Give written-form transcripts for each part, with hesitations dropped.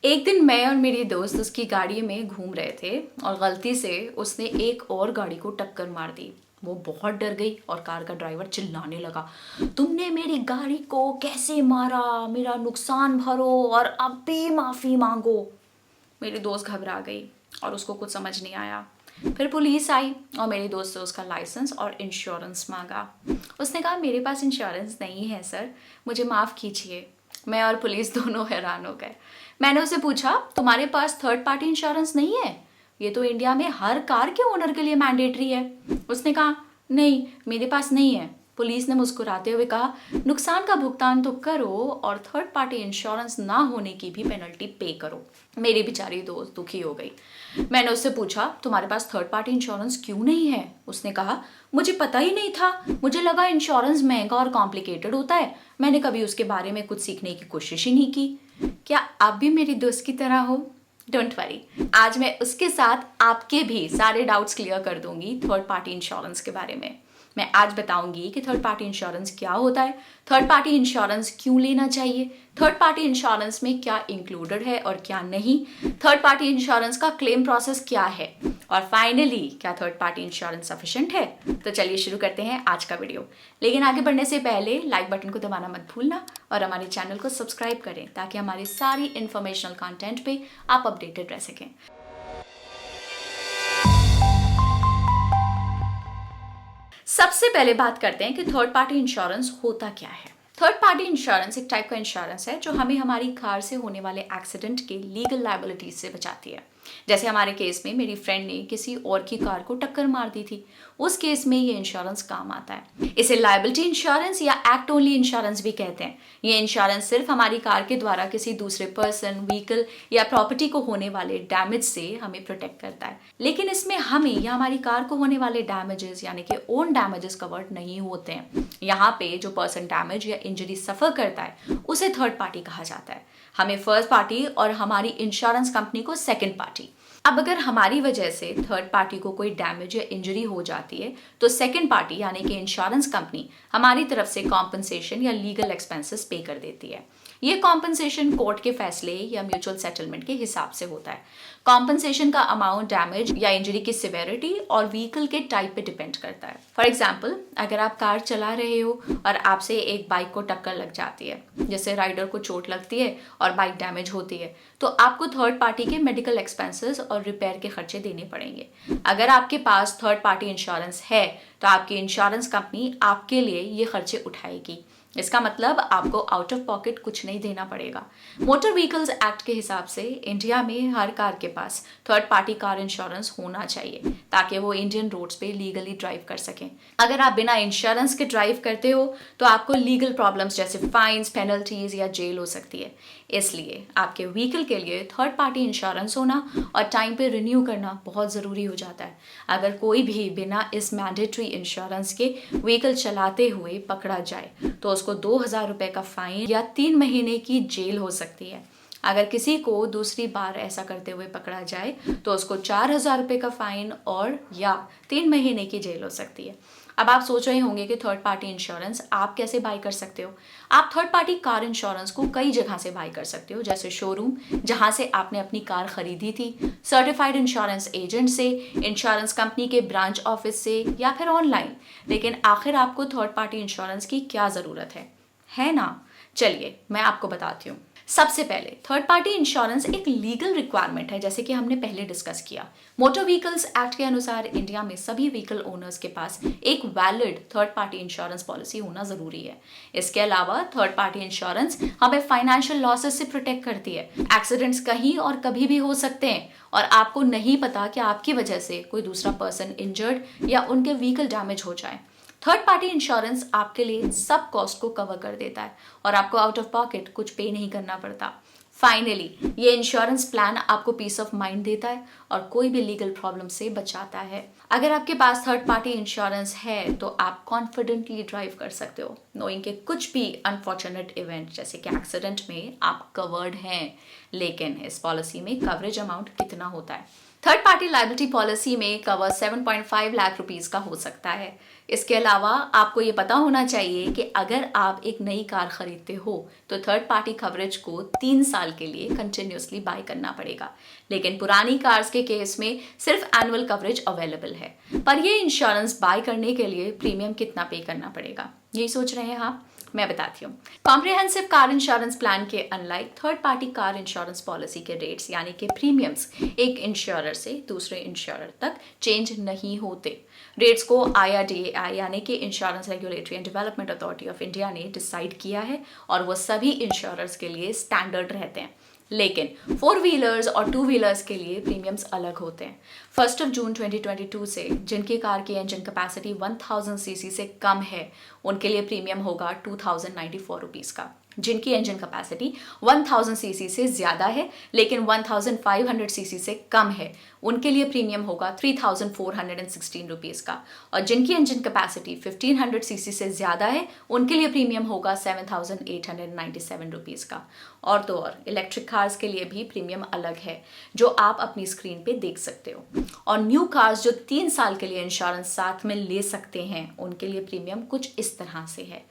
एक दिन मैं और मेरी दोस्त उसकी गाड़ी में घूम रहे थे और गलती से उसने एक और गाड़ी को टक्कर मार दी। वो बहुत डर गई और कार का ड्राइवर चिल्लाने लगा, तुमने मेरी गाड़ी को कैसे मारा, मेरा नुकसान भरो और अब भी माफ़ी मांगो। मेरी दोस्त घबरा गई और उसको कुछ समझ नहीं आया। फिर पुलिस आई और मेरी दोस्त से उसका लाइसेंस और इंश्योरेंस मांगा। उसने कहा, मेरे पास इंश्योरेंस नहीं है सर, मुझे माफ़ कीजिए। मैं और पुलिस दोनों हैरान हो गए। मैंने उसे पूछा, तुम्हारे पास थर्ड पार्टी इंश्योरेंस नहीं है? ये तो इंडिया में हर कार के ओनर के लिए मैंडेटरी है। उसने कहा, नहीं मेरे पास नहीं है। पुलिस ने मुस्कुराते हुए कहा, नुकसान का भुगतान तो करो और थर्ड पार्टी इंश्योरेंस ना होने की भी पेनल्टी पे करो। मेरी बेचारी दोस्त दुखी हो गई। मैंने उससे पूछा, तुम्हारे पास थर्ड पार्टी इंश्योरेंस क्यों नहीं है? उसने कहा, मुझे पता ही नहीं था, मुझे लगा इंश्योरेंस महंगा और कॉम्प्लिकेटेड होता है। मैंने कभी उसके बारे में कुछ सीखने की कोशिश ही नहीं की। क्या आप भी मेरी दोस्त की तरह हो? डोंट वरी, आज मैं उसके साथ आपके भी सारे डाउट्स क्लियर कर दूंगी थर्ड पार्टी इंश्योरेंस के बारे में। मैं आज बताऊंगी कि थर्ड पार्टी इंश्योरेंस क्या होता है, थर्ड पार्टी इंश्योरेंस क्यों लेना चाहिए, थर्ड पार्टी इंश्योरेंस में क्या इंक्लूडेड है और क्या नहीं, थर्ड पार्टी इंश्योरेंस का क्लेम प्रोसेस क्या है, और फाइनली क्या थर्ड पार्टी इंश्योरेंस सफिशिएंट है। तो चलिए शुरू करते हैं आज का वीडियो। लेकिन आगे बढ़ने से पहले लाइक बटन को दबाना मत भूलना और हमारे चैनल को सब्सक्राइब करें ताकि हमारी सारी इंफॉर्मेशनल कंटेंट पे आप अपडेटेड रह सकें। सबसे पहले बात करते हैं कि थर्ड पार्टी इंश्योरेंस होता क्या है। थर्ड पार्टी इंश्योरेंस एक टाइप का इंश्योरेंस है जो हमें हमारी कार से होने वाले एक्सीडेंट के लीगल लायबिलिटीज से बचाती है। जैसे हमारे केस में मेरी फ्रेंड ने किसी और की कार को टक्कर मार दी थी, उस केस में ये इंश्योरेंस काम आता है। इसे लायबिलिटी इंश्योरेंस या एक्ट ओनली इंश्योरेंस भी कहते हैं। ये इंश्योरेंस सिर्फ हमारी कार के द्वारा किसी दूसरे पर्सन, व्हीकल या प्रॉपर्टी को होने वाले डैमेज से हमें प्रोटेक्ट करता है, लेकिन इसमें हमें या हमारी कार को होने वाले डैमेजेस यानी कि ओन डैमेजेस कवर्ड नहीं होते हैं। यहाँ पे जो पर्सन डैमेज या इंजरी सफर करता है उसे थर्ड पार्टी कहा जाता है, हमें फर्स्ट पार्टी और हमारी इंश्योरेंस कंपनी को सेकंड पार्टी। अब अगर हमारी वजह से थर्ड पार्टी को कोई डैमेज या इंजरी हो जाती है तो सेकंड पार्टी यानी कि इंश्योरेंस कंपनी हमारी तरफ से कॉम्पनसेशन या लीगल एक्सपेंसेस पे कर देती है। ये कॉम्पनसेशन कोर्ट के फैसले या म्यूचुअल सेटलमेंट के हिसाब से होता है। कॉम्पनसेशन का अमाउंट डैमेज या इंजरी की सिवेरिटी और व्हीकल के टाइप पे डिपेंड करता है। फॉर एग्जाम्पल, अगर आप कार चला रहे हो और आपसे एक बाइक को टक्कर लग जाती है, जैसे राइडर को चोट लगती है और बाइक डैमेज होती है, तो आपको थर्ड पार्टी के मेडिकल एक्सपेंसेस और रिपेयर के खर्चे देने पड़ेंगे। अगर आपके पास थर्ड पार्टी इंश्योरेंस है तो आपकी इंश्योरेंस कंपनी आपके लिए ये खर्चे उठाएगी। इसका मतलब आपको आउट ऑफ पॉकेट कुछ नहीं देना पड़ेगा। मोटर व्हीकल्स एक्ट के हिसाब से इंडिया में हर कार के पास थर्ड पार्टी कार इंश्योरेंस होना चाहिए ताकि वो इंडियन रोड्स पे लीगली ड्राइव कर सकें। अगर आप बिना इंश्योरेंस के ड्राइव करते हो तो आपको लीगल प्रॉब्लम्स जैसे फाइन्स, पेनल्टीज या जेल हो सकती है। इसलिए आपके व्हीकल के लिए थर्ड पार्टी इंश्योरेंस होना और टाइम पे रिन्यू करना बहुत ज़रूरी हो जाता है। अगर कोई भी बिना इस मैंडेटरी इंश्योरेंस के व्हीकल चलाते हुए पकड़ा जाए तो उसको 2,000 रुपये का फाइन या 3 महीने की जेल हो सकती है। अगर किसी को दूसरी बार ऐसा करते हुए पकड़ा जाए तो उसको 4,000 रुपये का फाइन और या 3 महीने की जेल हो सकती है। अब आप सोच रहे होंगे कि थर्ड पार्टी इंश्योरेंस आप कैसे बाय कर सकते हो। आप थर्ड पार्टी कार इंश्योरेंस को कई जगह से बाय कर सकते हो, जैसे शोरूम जहां से आपने अपनी कार खरीदी थी, सर्टिफाइड इंश्योरेंस एजेंट से, इंश्योरेंस कंपनी के ब्रांच ऑफिस से या फिर ऑनलाइन। लेकिन आखिर आपको थर्ड पार्टी इंश्योरेंस की क्या ज़रूरत है ना? चलिए मैं आपको बताती हूँ। सबसे पहले थर्ड पार्टी इंश्योरेंस एक लीगल रिक्वायरमेंट है, जैसे कि हमने पहले डिस्कस किया। मोटर व्हीकल्स एक्ट के अनुसार इंडिया में सभी व्हीकल ओनर्स के पास एक valid third party insurance policy होना जरूरी है। इसके अलावा थर्ड पार्टी इंश्योरेंस हमें फाइनेंशियल लॉसेस से प्रोटेक्ट करती है। एक्सीडेंट्स कहीं और कभी भी हो सकते हैं और आपको नहीं पता कि आपकी वजह से कोई दूसरा पर्सन इंजर्ड या उनके व्हीकल डैमेज हो जाए। थर्ड पार्टी इंश्योरेंस आपके लिए सब कॉस्ट को कवर कर देता है और आपको आउट ऑफ पॉकेट कुछ पे नहीं करना पड़ता। फाइनली ये इंश्योरेंस प्लान आपको पीस ऑफ माइंड देता है और कोई भी लीगल प्रॉब्लम से बचाता है। अगर आपके पास थर्ड पार्टी इंश्योरेंस है तो आप कॉन्फिडेंटली ड्राइव कर सकते हो, नोइंग कि कुछ भी अनफॉर्चुनेट इवेंट जैसे कि एक्सीडेंट में आप कवर्ड हैं। लेकिन इस पॉलिसी में कवरेज अमाउंट कितना होता है? थर्ड पार्टी लायबिलिटी पॉलिसी में कवर 7.5 लाख रुपीस का हो सकता है। इसके अलावा आपको ये पता होना चाहिए कि अगर आप एक नई कार खरीदते हो तो थर्ड पार्टी कवरेज को 3 साल के लिए कंटिन्यूसली बाय करना पड़ेगा, लेकिन पुरानी कार्स के केस में सिर्फ एनुअल कवरेज अवेलेबल है। पर ये इंश्योरेंस बाय करने के लिए प्रीमियम कितना पे करना पड़ेगा, यही सोच रहे हैं आप? मैं बताती हूँ। कॉम्प्रिहेंसिव कार इंश्योरेंस प्लान के unlike third party car insurance policy के रेट्स यानी कि प्रीमियम्स एक इंश्योरर से दूसरे इंश्योरर तक चेंज नहीं होते। रेट्स को IRDAI यानी कि insurance regulatory and development authority of India ने डिसाइड किया है और वो सभी इंश्योरर्स के लिए स्टैंडर्ड रहते हैं। लेकिन 4 व्हीलर्स और 2 व्हीलर्स के लिए प्रीमियम्स अलग होते हैं। 1 जून 2022 से जिनकी कार की इंजन कैपेसिटी 1000 सीसी से कम है उनके लिए प्रीमियम होगा 2094 रुपीस का। जिनकी इंजन कैपेसिटी 1000 सीसी से ज़्यादा है लेकिन 1500 सीसी से कम है उनके लिए प्रीमियम होगा 3416 रुपीस का, और जिनकी इंजन कैपेसिटी 1500 सीसी से ज़्यादा है उनके लिए प्रीमियम होगा 7897 रुपीस का। और तो और इलेक्ट्रिक कार्स के लिए भी प्रीमियम अलग है जो आप अपनी स्क्रीन पे देख सकते हो। और न्यू कार्स जो 3 साल के लिए इंश्योरेंस साथ में ले सकते हैं उनके लिए प्रीमियम कुछ इस तरह से है।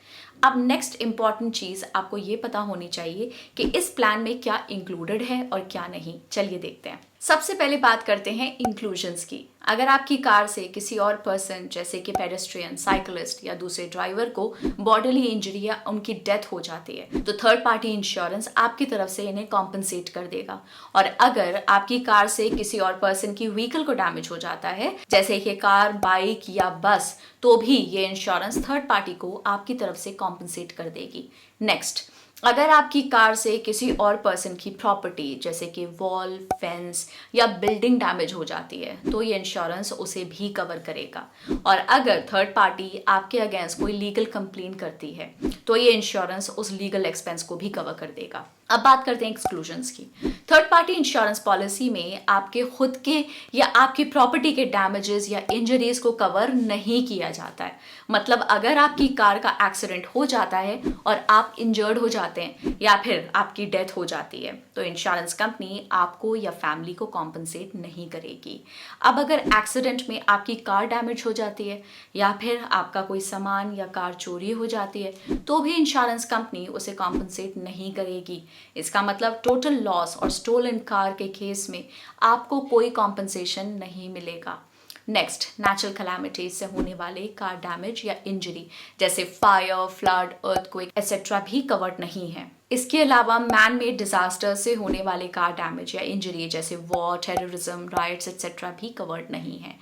अब नेक्स्ट इंपॉर्टेंट चीज़ आपको ये पता होनी चाहिए कि इस प्लान में क्या इंक्लूडेड है और क्या नहीं। चलिए देखते हैं। सबसे पहले बात करते हैं इंक्लूजन्स की। अगर आपकी कार से किसी और पर्सन जैसे कि पेडेस्ट्रियन, साइकिलिस्ट या दूसरे ड्राइवर को बॉडीली इंजरी या उनकी डेथ हो जाती है तो थर्ड पार्टी इंश्योरेंस आपकी तरफ से इन्हें कॉम्पनसेट कर देगा। और अगर आपकी कार से किसी और पर्सन की व्हीकल को डैमेज हो जाता है जैसे कि कार, बाइक या बस, तो भी ये इंश्योरेंस थर्ड पार्टी को आपकी तरफ से कॉम्पनसेट कर देगी। नेक्स्ट, अगर आपकी कार से किसी और पर्सन की प्रॉपर्टी जैसे कि वॉल, फेंस या बिल्डिंग डैमेज हो जाती है तो ये इंश्योरेंस उसे भी कवर करेगा। और अगर थर्ड पार्टी आपके अगेंस्ट कोई लीगल कंप्लेंट करती है तो ये इंश्योरेंस उस लीगल एक्सपेंस को भी कवर कर देगा। अब बात करते हैं एक्सक्लूजन्स की। थर्ड पार्टी इंश्योरेंस पॉलिसी में आपके खुद के या आपकी प्रॉपर्टी के डैमेजेस या इंजरीज को कवर नहीं किया जाता है। मतलब अगर आपकी कार का एक्सीडेंट हो जाता है और आप इंजर्ड हो जाते हैं या फिर आपकी डेथ हो जाती है तो इंश्योरेंस कंपनी आपको या फैमिली को कॉम्पनसेट नहीं करेगी। अब अगर एक्सीडेंट में आपकी कार डैमेज हो जाती है या फिर आपका कोई सामान या कार चोरी हो जाती है तो भी इंश्योरेंस कंपनी उसे कॉम्पनसेट नहीं करेगी। इसका मतलब टोटल लॉस और स्टोलन कार के केस में आपको कोई कॉम्पनसेशन नहीं मिलेगा। नेक्स्ट, नेचुरल कैलामिटीज से होने वाले कार डैमेज या इंजरी जैसे फायर, फ्लड, अर्थक्वेक एक्सेट्रा भी कवर्ड नहीं है। इसके अलावा मैन मेड डिजास्टर से होने वाले कार डैमेज या इंजरी जैसे वॉर, टेररिज्म, राइट्स एक्सेट्रा भी कवर्ड नहीं है।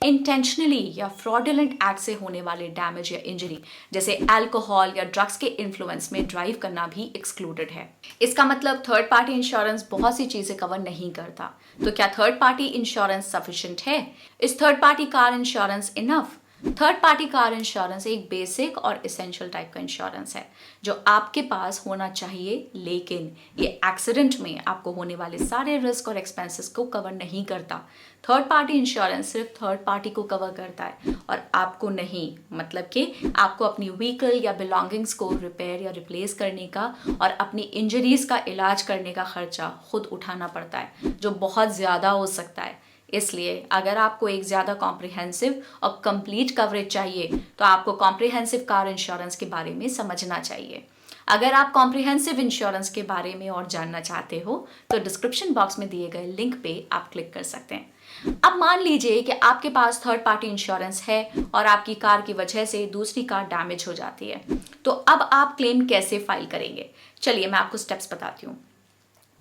इंटेंशनली या फ्रॉडुलेंट एक्ट से होने वाले डैमेज या इंजरी जैसे अल्कोहल या ड्रग्स के इन्फ्लुएंस में ड्राइव करना भी एक्सक्लूडेड है। इसका मतलब थर्ड पार्टी इंश्योरेंस बहुत सी चीजें कवर नहीं करता। तो क्या थर्ड पार्टी इंश्योरेंस सफिशिएंट है? Is third party car insurance enough? Third party car insurance एक बेसिक और एसेंशियल टाइप का इंश्योरेंस है जो आपके पास होना चाहिए, लेकिन ये एक्सीडेंट में आपको होने वाले सारे रिस्क और एक्सपेंसेस को कवर नहीं करता। थर्ड पार्टी इंश्योरेंस सिर्फ थर्ड पार्टी को कवर करता है और आपको नहीं। मतलब कि आपको अपनी व्हीकल या बिलोंगिंग्स को रिपेयर या रिप्लेस करने का और अपनी इंजरीज का इलाज करने का खर्चा खुद उठाना पड़ता है जो बहुत ज़्यादा हो सकता है। इसलिए अगर आपको एक ज़्यादा कॉम्प्रिहेंसिव और कंप्लीट कवरेज चाहिए तो आपको कॉम्प्रिहेंसिव कार इंश्योरेंस के बारे में समझना चाहिए। अगर आप कॉम्प्रिहेंसिव इंश्योरेंस के बारे में और जानना चाहते हो तो डिस्क्रिप्शन बॉक्स में दिए गए लिंक पे आप क्लिक कर सकते हैं। अब मान लीजिए कि आपके पास थर्ड पार्टी इंश्योरेंस है और आपकी कार की वजह से दूसरी कार डैमेज हो जाती है, तो अब आप क्लेम कैसे फाइल करेंगे? चलिए मैं आपको स्टेप्स बताती हूँ।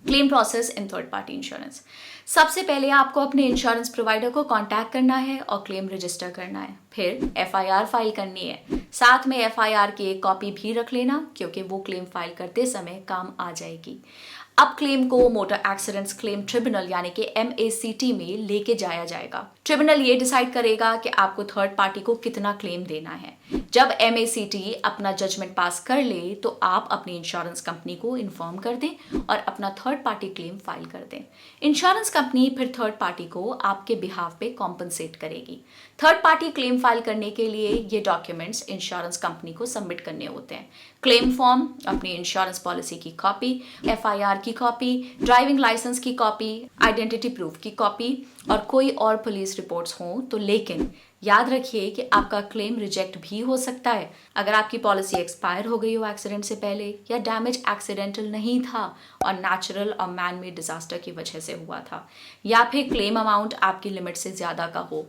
Claim process in third party insurance. सबसे पहले आपको अपने इंश्योरेंस प्रोवाइडर को कांटेक्ट करना है और क्लेम रजिस्टर करना है। फिर FIR फाइल करनी है। साथ में FIR की एक कॉपी भी रख लेना क्योंकि वो क्लेम फाइल करते समय काम आ जाएगी। अब क्लेम को मोटर एक्सीडेंट्स क्लेम ट्रिब्यूनल यानी कि MACT में लेके जाया जाएगा। ट्रिब्यूनल ये डिसाइड करेगा कि आपको थर्ड पार्टी को कितना क्लेम देना है। जब MACT अपना जजमेंट पास कर ले तो आप अपनी इंश्योरेंस कंपनी को इन्फॉर्म कर दें और अपना थर्ड पार्टी क्लेम फाइल कर दें। इंश्योरेंस कंपनी फिर थर्ड पार्टी को आपके बिहाफ पे कॉम्पनसेट करेगी। थर्ड पार्टी क्लेम फाइल करने के लिए ये डॉक्यूमेंट्स इंश्योरेंस कंपनी को सबमिट करने होते हैं। क्लेम फॉर्म, अपनी इंश्योरेंस पॉलिसी की कॉपी, FIR की कॉपी, ड्राइविंग लाइसेंस की कॉपी, आइडेंटिटी प्रूफ की कॉपी और कोई और पुलिस रिपोर्ट्स हों तो। लेकिन याद रखिए कि आपका क्लेम रिजेक्ट भी हो सकता है अगर आपकी पॉलिसी एक्सपायर हो गई हो एक्सीडेंट से पहले, या डैमेज एक्सीडेंटल नहीं था और नेचुरल और मैन मेड डिजास्टर की वजह से हुआ था, या फिर क्लेम अमाउंट आपकी लिमिट से ज़्यादा का हो।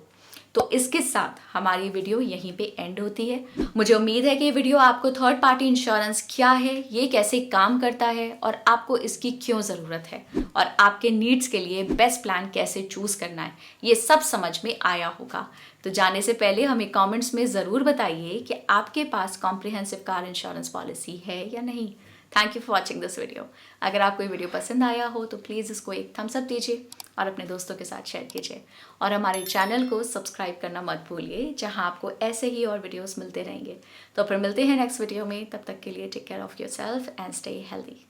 तो इसके साथ हमारी वीडियो यहीं पे एंड होती है। मुझे उम्मीद है कि ये वीडियो आपको थर्ड पार्टी इंश्योरेंस क्या है, ये कैसे काम करता है और आपको इसकी क्यों ज़रूरत है और आपके नीड्स के लिए बेस्ट प्लान कैसे चूज़ करना है, ये सब समझ में आया होगा। तो जाने से पहले हमें कमेंट्स में ज़रूर बताइए कि आपके पास कॉम्प्रिहेंसिव कार इंश्योरेंस पॉलिसी है या नहीं। Thank you for watching this video. अगर आपको ये वीडियो पसंद आया हो तो प्लीज़ इसको एक थम्स अप दीजिए और अपने दोस्तों के साथ शेयर कीजिए, और हमारे चैनल को सब्सक्राइब करना मत भूलिए, जहां आपको ऐसे ही और वीडियोस मिलते रहेंगे। तो फिर मिलते हैं नेक्स्ट वीडियो में। तब तक के लिए take care of yourself and stay healthy.